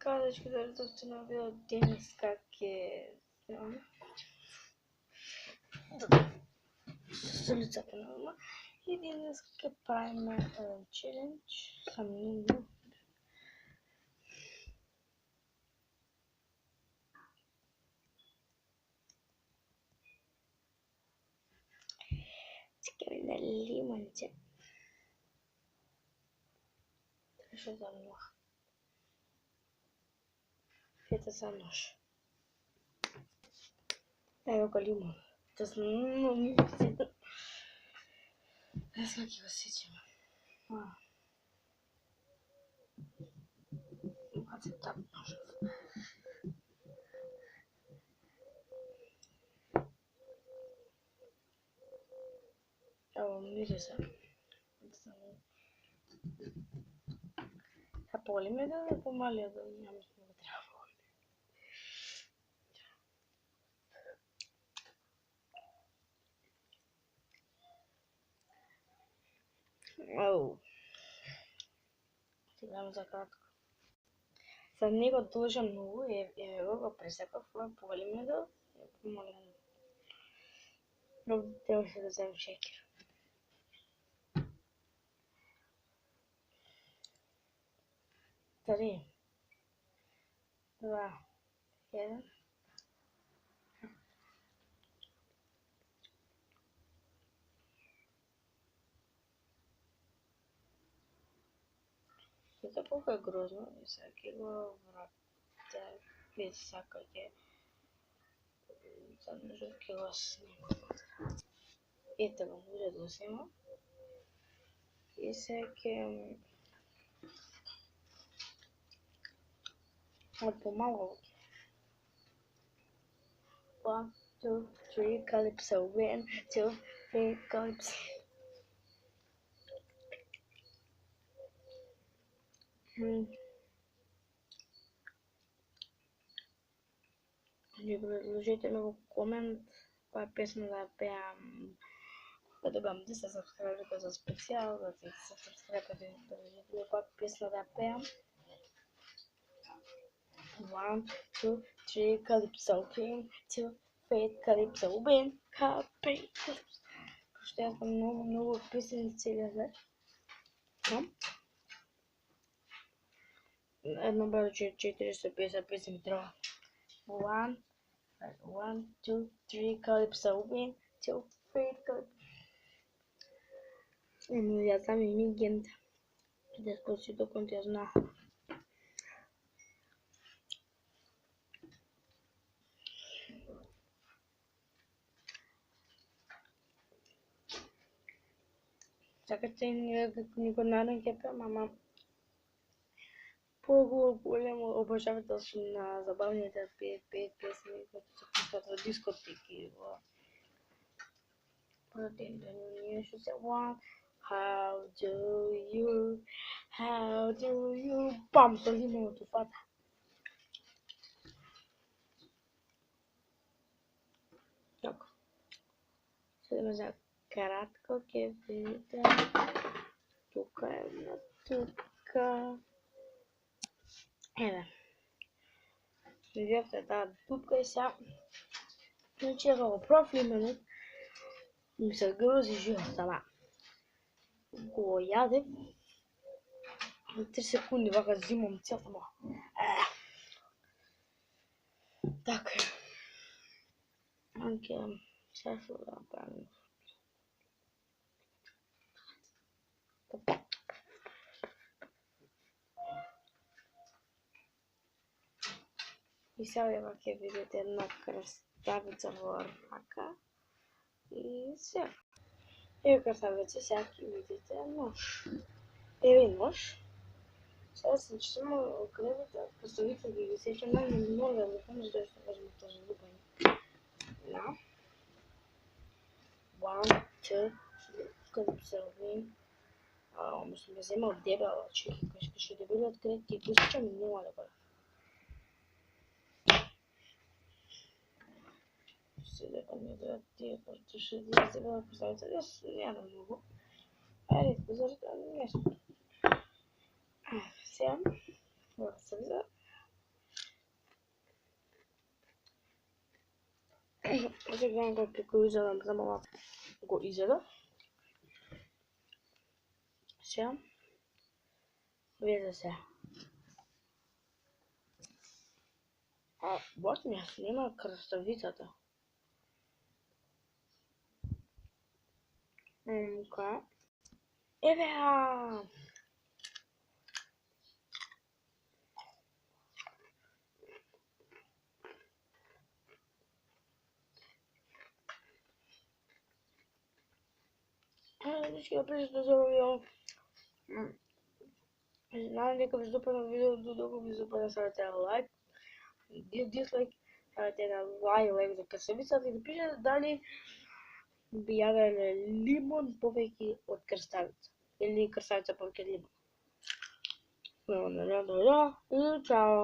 казачки да различни на видео днес как е с лицата на ума и днес как е правим челендж съмнение. Сега на лимонче. Ще за нож. Это за нож. Evo ga limon. To sam mislila. Ne znam kako se sjećam. Kad se tam nož. Evo mirisa. A poli me da pomalio da ja mislim da treba poli. Ау. Сега за кратко. Sad него должен много ево го пресекав, поли ме да помалено. Но трябваше да вземем шекер. Три, два, един. Это пока грозно, и всякий го врата, без всякое. Там уже килос. Это го може да взема. И всякий от помалу. 1, 2, 3, calypso, 1, 2, 3, calypso. Предложите ми в комент коя песна да пеем. Като бам 10 сабскрайбера за специал, за 30 сабскрайбера предложите ми коя песна да пеем. 1, 2, 3, calypso, 1, 2, 3, calypso, 1, calypso. Защото аз съм много песни целия ден. Едно бе 450 песни трябва. 1, 2, 3, calypso, 1, 2, 3, calypso. Я сам ими гента. Despacito contiene. Чакайте, никой не кепя, мама. По-големо обожавателство на забавните песни, които се пускат в дискотеки. Първият ден ние ще се How do you, бам, сърди му от уфата. Така. Сега за кратко ке видите. Тук е на тука. Еве. Видяхте тази дупка и сега. Вчера го профилираме. Ми се грози жива сама. Го яде. 3 секунди вака взимам цялата му. Така. Окей. Сега ще го направим. И сега ќе видите една краставица во рака. И сега. Ево краставица, сега ќе видите нож. Еве нож. Сега се чувствам кревата, поставите ги сечам, но не мога да го помня да ще кажем този лупање. На. 1, 2, calypso, мислам да взема от дебела, че ще дебели открити и пускам и няма да бъде. Сега ми да тия просто ще дебела поставите, няма много. Айде, позорите нещо. Сега, това се виза. Сега гледам как го изядам, само малко го изяда. Сега. Видите се. Вот ми снима кръставицата. Така. Евеа! Всички да пишете за видео. Знам дека ви допадна видеото, докато ви допадна ставате лайк, дислайк, ставате на лайк за кръставицата и да пишете дали би ядале лимон повеќе од кръставица или кръставица повеќе од лимон. И чао!